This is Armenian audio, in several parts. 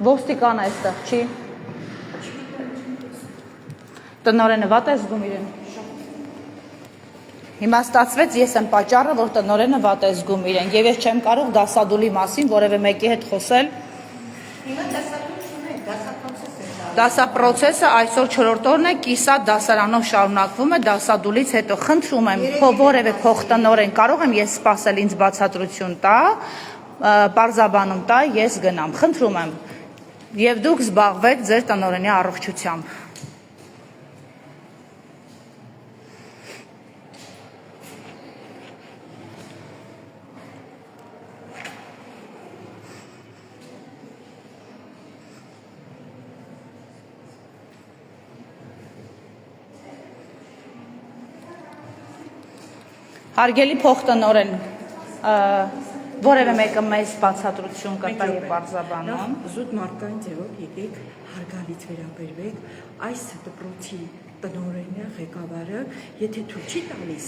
Ոստիկան այստեղ չի։ Տնօրենը վատ է զգում իրեն։ Հիմա ստացվեց ես եմ պատճառը, որ տնօրենը վատ է զգում իրեն, եւ ես չեմ կարող դասադուլի մասին որևէ մեկի հետ խոսել։ Հիմա դասադուլ չունենք, Դասապրոցեսը այսօր 4-րդ օրն է, կիսա դասարանով շարունակվում է դասադուլից հետո։ Խնդրում եմ, որևէ փոխտնօրեն կարող եմ ես սպասել ինձ բացատրություն տա, պարզաբանում տա, ես գնամ։ Խնդրում եմ։ Եվ դուք զբաղվեք ձեր տնօրենի առողջությամբ։ Հարգելի փոխտնօրեն, որևէ մեկը մեզ բացատրություն կտա եւ պարզաբանում։ Զուտ մարդկային ձևով եկեք հարգալից վերաբերվեք այս դպրոցի տնօրենը, ղեկավարը, եթե թույլ չի տալիս,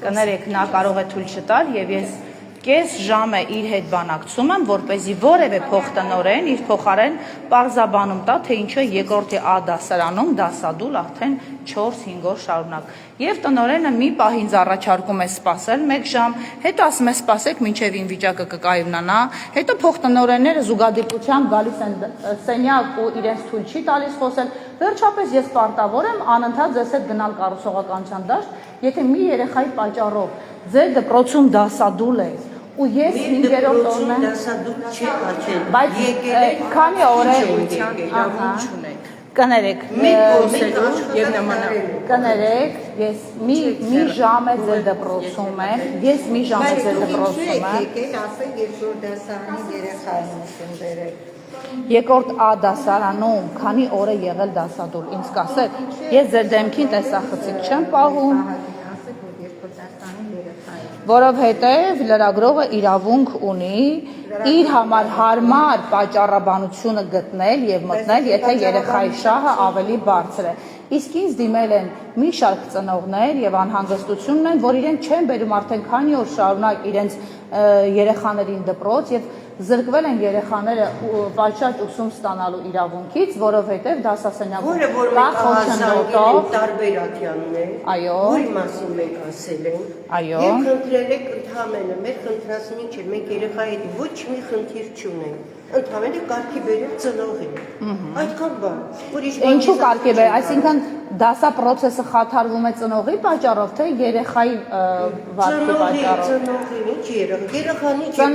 կներեք, նա կարող է թույլ չտալ եւ ես կես ժամ է իր հետ բանակցում եմ, որպեսզի որևէ փոխտնօրեն իր փոխարեն պարզաբանում տա, թե ինչու է երկրորդի A դասարանում դասադուլ արդեն 4-5 օր շարունակ։ Եվ տնօրենը մի պահ ինձ առաջարկում է սպասել 1 ժամ, հետո ասում է սպասեք մինչև իմ վիճակը կկայունանա, հետո փոխտնօրենները զուգադիպությամբ գալիս են սենյակ ու իրենց թույլ չի տալիս խոսել։ Վերջապես ես պարտավոր եմ անընդհատ ձեզ հետ գնալ կառուցողականության դաշտ, եթե մի երեխայի պատճառով ձեր դպրոցում դասադուլ է ու ես 5-րդ օրն եմ դասադուլ չի աչել, բայց քանի օր է կներեք եւ նմանակ կներեք ես մի ժամ է ձեր դպրոցում եմ ես մի ժամ է ձեր դպրոցում եմ եկեք ասեք երկրորդ դասարանի երեխաներին բերեք երկրորդ A դասարանում քանի օր է եղել դասադուլ ինձ կասեք ես ձեր դեմքին տեսախցիկ չեմ պահում որովհետև լրագրողը իրավունք ունի իր համար հարմար պատճառաբանությունը գտնել եւ մտնել, եթե երեխայի շահը ավելի բարձր է։ Իսկ ինձ դիմել են մի շարք ծնողներ եւ անհանգստություն ունեն, որ իրենք չեն բերում արդեն քանի օր շարունակ իրենց երեխաներին դպրոց եւ զրկվել են երեխաները պատշաճ ուսում ստանալու իրավունքից, որովհետև դասասենյակում կա խոչընդոտող տարբերակյանն է, այո, որի մասին մենք ասել ենք, այո, եւ խնդրել եք ընդհանրապես մեր խնդրածին չէ, մենք երեխայի հետ ոչ մի խնդիր չունենք, ընդհանրապես կարգի բերել ծնողին, այդքան բան, ուրիշ բան ինչու կարգի բերել, այսինքն դասապրոցեսը խաթարվում է ծնողի պատճառով, թե երեխայի վարքի պատճառով։ Ծնողի, ինչ երեխանի չի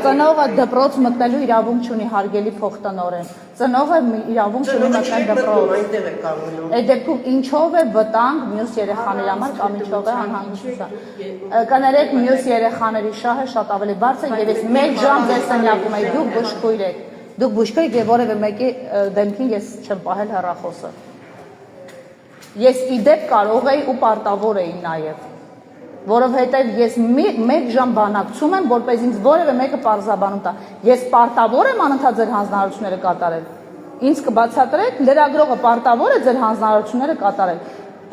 Ծնողը դպրոց մտնելու իրավունք չունի հարգելի փոխտնօրեն։ Ծնողը իրավունք չունի մտնել դպրոց։ Այնտեղ է կանգնում։ Այդ դեպքում ինչով է վտանգ մյուս երեխաների համար կամ ինչով է անհանգստություն։ Կներեք մյուս երեխաների շահը շատ ավելի բարձր է եւ ես 1 ժամ ձեր սենյակում եմ դուք բուժքույր եք։ Դուք բուժքույր եք եւ որևէ մեկի դեմքին ես չեմ պահել հեռախոսը։ Ես իդեպ կարող էի ու պարտավոր էի նաեւ որովհետև ես 1 ժամ բանակցում եմ, որպես ինձ որևէ մեկը պարզաբանում տա։ Ես պարտավոր եմ անընդհատ ձեր հանձնարարությունները կատարել։ Ինձ կբացատրեք, լրագրողը պարտավոր է ձեր հանձնարարությունները կատարել։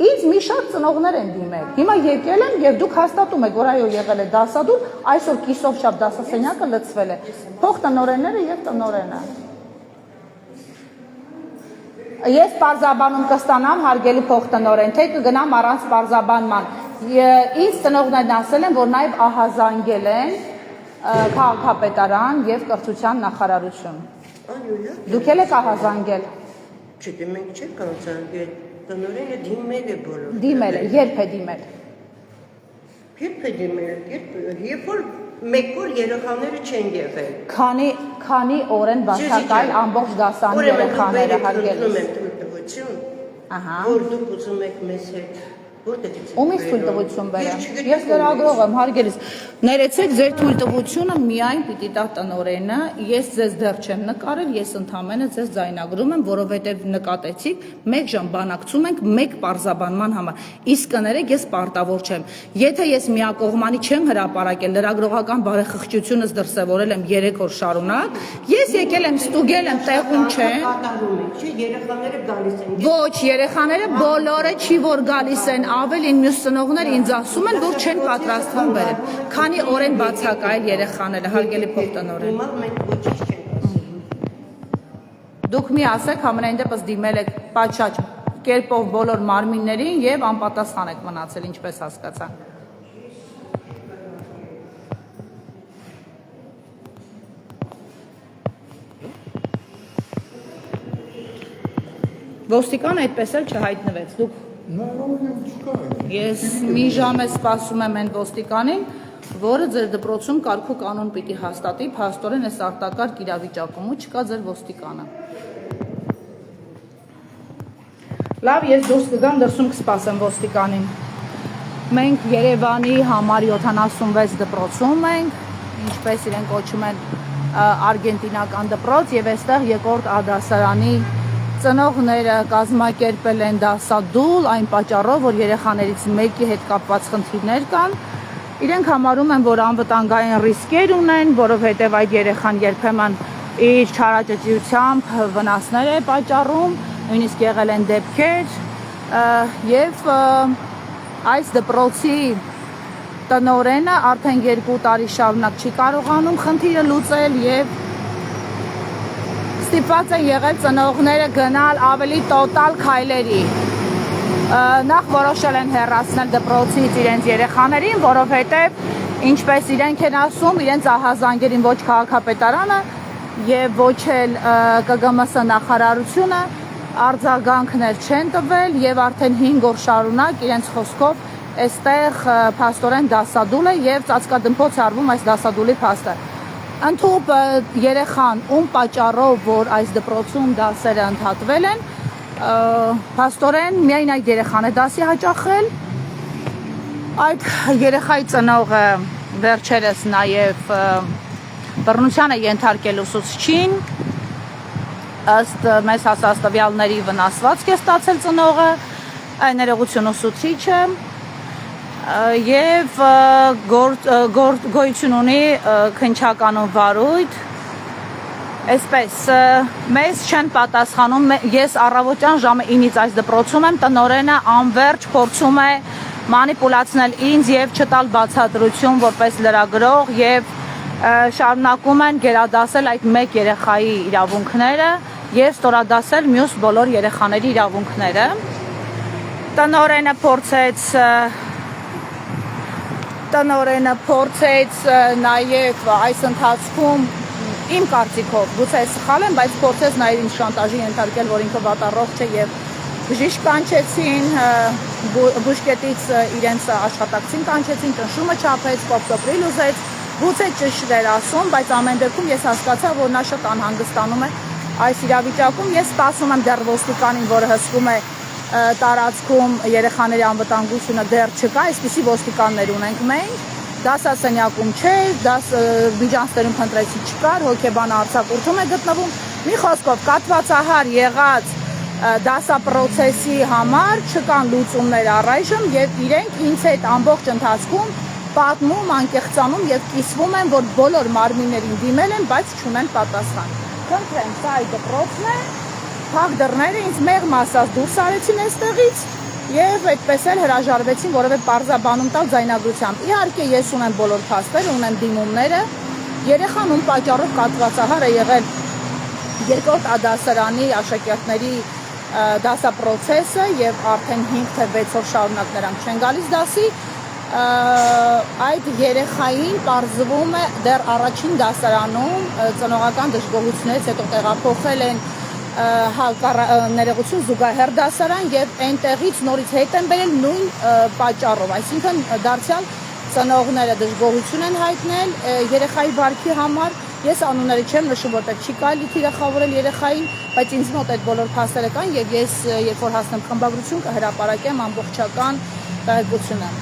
Ինձ մի շարք ծնողներ են դիմել։ Հիմա եկել եմ եւ դուք հաստատում եք, որ այո եղել է դասադուլ, այսօր կիսով շաբթ դասասենյակը լցվել է։ Փոխտնօրենները եւ տնօրենը։ Ես պարզաբանում կստանամ հարգելի փոխտնօրեն, թե կգնամ առանց պարզաբանման։ Ինձ ծնողներն ասել են, որ նաև ահազանգել են քաղաքապետարան եւ կրթության նախարարություն։ Դուք եք ահազանգել։ Չէ, մենք չենք ահազանգել, տնօրենը դիմել է բոլոր։ Դիմել է, երբ է դիմել։ Երբ է դիմել, երբ որ 1 օր երեխաները չեն եղել։ Քանի օր են բացակայել ամբողջ դասանի երեխաները հարգելի։ Ահա։ Որ դուք ուզում եք մեզ հետ Ումից թույլտվություն բերեմ։ Ես լրագրող եմ, հարգելիս։ Ներեցեք ձեր թույլտվությունը միայն պիտի տա տնօրենը, ես ձեզ դեռ չեմ նկարել, ես ընդհանրապես ձեզ ձայնագրում եմ, որովհետև նկատեցիք 1 ժամ բանակցում ենք 1 պարզաբանման համար։ Իսկ կներեք, ես պարտավոր չեմ։ Եթե ես միակողմանի չեմ հրապարակել, լրագրողական բարեխղճությունս դրսևորել եմ 3 օր շարունակ, ես եկել եմ ստուգել եմ, տեղում չեմ։ Երեխաները գալիս են։ Ոչ, երեխաները բոլորը չի որ գալիս են, ավելին մյուս ծնողներ ինձ ասում են, որ չեն պատրաստվում բերել։ Քանի օր են բացակայել երեխաները, հարգելի փոխտնօրեն։ Հիմա մենք ոչինչ չենք ասում։ Դուք մի ասեք, ամենայն դեպս դիմել եք պատշաճ կերպով բոլոր մարմիններին եւ անպատասխան եք մնացել, ինչպես հասկացա։ Ոստիկանը այդպես էլ չհայտնվեց։ Դուք Ես մի ժամ է սպասում եմ այն ոստիկանին, որը ձեր դպրոցում կարգ ու կանոն պիտի հաստատի, փաստորեն այս արտակարգ իրավիճակում ու չկա ձեր ոստիկանը։ Լավ, ես դուրս կգամ, դրսում կսպասեմ ոստիկանին։ Մենք Երևանի համար 76 դպրոցում ենք, ինչպես իրեն կոչում են արգենտինական դպրոց, եւ այստեղ երկրորդ ադասարանի ծնողները կազմակերպել են դասադուլ այն պատճառով, որ երեխաներից մեկի հետ կապված խնդիրներ կան։ Իրենք համարում են, որ անվտանգային ռիսկեր ունեն, որովհետև այդ երեխան երբեմն իր չարաճճիությամբ վնասներ է պատճառում, նույնիսկ եղել են դեպքեր, եւ այս դպրոցի տնօրենը արդեն 2 տարի շարունակ չի կարողանում խնդիրը լուծել եւ ստիպված են եղել ծնողները գնալ ավելի տոտալ քայլերի։ Նախ որոշել են հեռացնել դպրոցից իրենց երեխաներին, որովհետև ինչպես իրենք են ասում, իրենց ահազանգերին ոչ քաղաքապետարանը եւ ոչ էլ ԿԳՄՍ նախարարությունը արձագանքներ չեն տվել եւ արդեն 5 օր շարունակ իրենց խոսքով այստեղ փաստորեն դասադուլ է եւ ծածկադմփոց արվում այս դասադուլի փաստը։ Ընդհուպ երեխան ում պատճառով, որ այս դպրոցում դասերը ընդհատվել են, փաստորեն միայն այդ երեխան է դասի հաճախել, այդ երեխայի ծնողը վերջերս նաև բռնության է ենթարկել ուսուցչին, ըստ մեզ հասած տվյալների վնասվածք է ստացել ծնողը, ներողություն ուսուցիչը, եւ գոյություն ունի քննչականու վարույթ, այսպես մեզ չեն պատասխանում, ես առավոտյան ժամը 9-ից այս դպրոցում եմ, տնօրենը անվերջ փորձում է մանիպուլացնել ինձ եւ չտալ բացատրություն որպես լրագրող եւ շարունակում են գերադասել այդ մեկ երեխայի իրավունքները եւ ստորադասել մյուս բոլոր երեխաների իրավունքները։ Տնօրենը փորձեց նաև այս ընթացքում իմ կարծիքով, գուցե սխալ եմ, բայց փորձեց նաև ինձ շանտաժի ենթարկել, որ ինքը վատառողջ է եւ բժիշկ կանչեցին, բուժկետից իրենց աշխատակցին կանչեցին, ճնշումը չափեց, կոպտոպրիլ ուզեց, գուցե ճշտ էր ասում, բայց ամեն դեպքում ես հասկացա, որ նա շատ անհանգստանում է այս իրավիճակում։ Ես սպասում եմ դեռ ոստիկանին, որը հսկում է տարածքում երեխաների անվտանգությունը դեռ չկա, այսպիսի ոստիկաններ ունենք մենք, դասասենյակում չէր, միջանցներում փնտրեցի չկար, հոգեբանը արձակուրդում է գտնվում, մի խոսքով կատվածահար եղած դասապրոցեսի համար չկան լուծումներ առայժմ եւ իրենք ինձ հետ ամբողջ ընթացքում պատմում, անկեղծանում եւ կիսվում են, որ բոլոր մարմիններին դիմել են, բայց չունեն պատասխան։ Խնդրեմ, սա այդ դպրոցն է, փակ դռները ինձ մեղմ ասած դուրս արեցին այստեղից եւ այդպես էլ հրաժարվեցին որևէ պարզաբանում տալ ձայնագրությամբ։ Իհարկե ես ունեմ բոլոր փաստերը, ունեմ դիմումները, երեխան ում պատճառով կատվածահար է եղել երկրորդ ադասարանի աշակերտների դասապրոցեսը եւ արդեն 5 թե 6 օր շարունակ նրանք չեն գալիս դասի, այդ երեխային պարզվում է դեռ առաջին դասարանում ծնողական դժգոհությունից հետո տեղափոխել են ներողություն զուգահեռ դասարան եւ այնտեղից նորից հետ են բերել նույն պատճառով, այսինքն դարձյալ ծնողները դժգոհություն են հայտնել երեխայի վարքի համար։ Ես անունները չեմ նշում, որտեղ չի կարելի թիրախավորել երեխային, բայց ինձ մոտ այդ բոլոր փաստերը կան եւ ես երբ որ հասնեմ խմբագրություն կհրապարակեմ ամբողջական տեղեկությունը։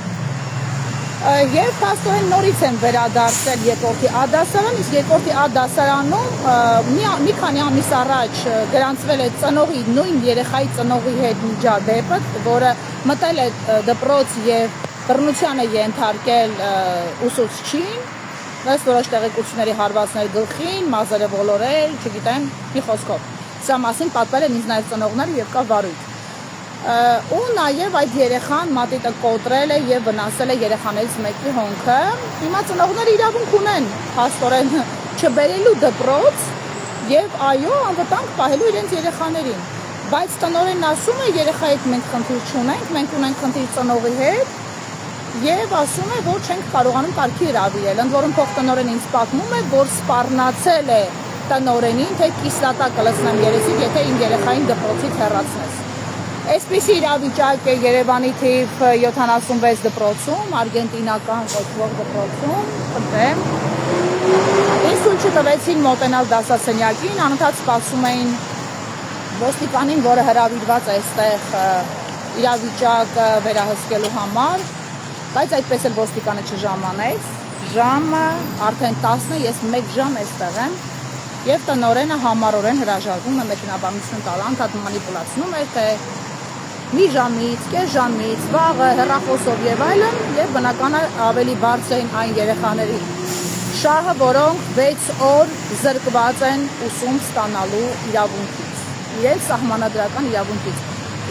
Եվ փաստորեն նորից են վերադարձել երկրորդի ադասարան, իսկ երկրորդի ադասարանում մի քանի ամիս առաջ գրանցվել է ծնողի նույն երեխայի ծնողի հետ միջադեպը, որը մտել է դպրոց եւ բռնության է ենթարկել ուսուցչին, ըստ որոշ տեղեկությունների հարվածներ գլխին, մազերը ոլորել, չգիտեմ, մի խոսքով։ Սա մասին պատմել են ինձ նաեւ ծնողները եւ կա վարույթ։ Ու նաև այդ երեխան մատիտը կոտրել է եւ վնասել է երեխաներից մեկի հոնքը։ Հիմա ծնողները իրավունք ունեն փաստորեն չբերելու դպրոց եւ այո, անվտանգ պահելու իրենց երեխաներին։ Բայց տնօրենն ասում է երեխայի հետ մենք խնդիր չունենք, մենք ունենք խնդիր ծնողի հետ եւ ասում է, որ չենք կարողանում կարգի հրավիրել։ Ընդ որում փոխտնօրենը ինձ պատմում է, որ սպառնացել է տնօրենին, թե կիսլատա կլցնեմ երեսիդ, եթե իմ երեխային դպրոցից հեռացնես։ Այսպիսի իրավիճակ է Երևանի թիվ 76 դպրոցում, արգենտինական կոչվող դպրոցում, խնդրեմ։ Ինձ ցույց չտվեցին մոտենալ դասասենյակին, անընդհատ սպասում էին ոստիկանին, որը հրավիրված է այստեղ իրավիճակը վերահսկելու համար, բայց այդպես էլ ոստիկանը չժամանեց։ Ժամը արդեն 10-ը, ես 1 ժամ այստեղ եմ, եւ տնօրենը համառորեն հրաժարվում է մեքենաբանություն տալ, անդադ մանիպուլացնում է, թե մի ժամից, կես ժամից, վաղը, հեռախոսով եւ այլն, եւ բնական է ավելի բարձր են այն երեխաների շահը, որոնք 6 օր զրկված են ուսում ստանալու իրավունքից, իրենց սահմանադրական իրավունքից։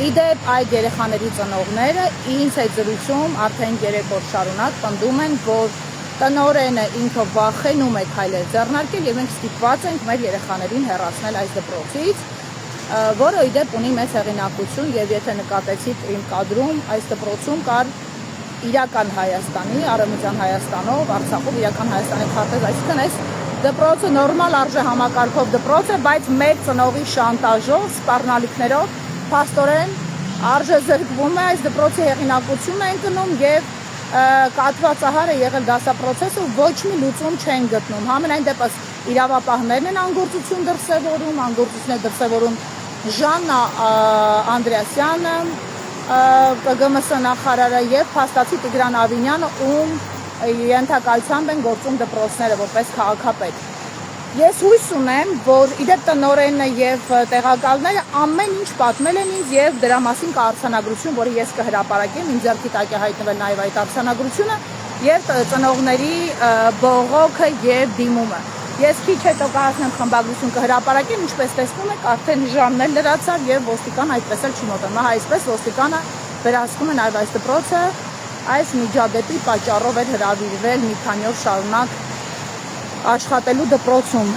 Իդեպ այդ երեխաների ծնողները ինձ հետ զրույցում արդեն 3 օր շարունակ պնդում են, որ տնօրենը ինքը վախենում է քայլեր ձեռնարկել եւ մենք ստիպված ենք մեր երեխաներին հեռացնել այս դպրոցից, որը իդեպ ունի մեծ հեղինակություն եւ եթե նկատեցիք իմ կադրում, այս դպրոցում կար իրական Հայաստանի, Արևմտյան Հայաստանով, Արցախով իրական Հայաստանի քարտեզ, այսինքն այս դպրոցը նորմալ արժե համակարգով դպրոց է, բայց մեկ ծնողի շանտաժով, սպառնալիքներով փաստորեն արժե զրկվում է, այս դպրոցի հեղինակությունն է ընկնում եւ կատվածահար է եղել դասապրոցեսը, ոչ մի լուծում չեն գտնում։ Համենայն դեպս իրավապահներն են անգործություն դրսևորում, անգործություններ դրսևորում Ժաննա Անդրեասյանը, ԿԳՄՍ նախարարը եւ փաստացի Տիգրան Ավինյանը, ում ենթակայությամբ են գործում դպրոցները որպես քաղաքապետ։ Ես հույս ունեմ, որ իդեպ տնօրենը եւ տեղակալները ամեն ինչ պատմել են ինձ եւ դրա մասին կա արձանագրություն, որը ես կհրապարակեմ, ինձ ձեռքի տակ է հայտնվել նաեւ այդ արձանագրությունը եւ ծնողների բողոքը եւ դիմումը։ Ես քիչ հետո կհասնեմ խմբագրություն կհրապարակեմ, ինչպես տեսնում եք, արդեն ժամն էլ լրացավ եւ ոստիկան այդպես էլ չի մոտենում։ Այսպես ոստիկանը վերահսկում է նաեւ այս դպրոցը, այս միջադեպի պատճառով էր հրավիրվել մի քանի օր շարունակ աշխատելու դպրոցում։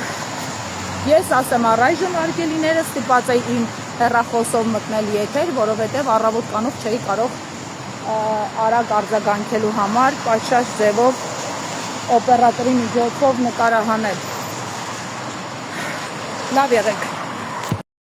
Ես ասեմ առայժմ արգելիները ստիպված էի իմ հեռախոսով մտնել եթեր, որովհետև առավոտ կանով չէի կարող արագ արձագանքելու համար պատշաճ ձևով օպերատորի միջոցով նկարահանել։ Լավ եղեք։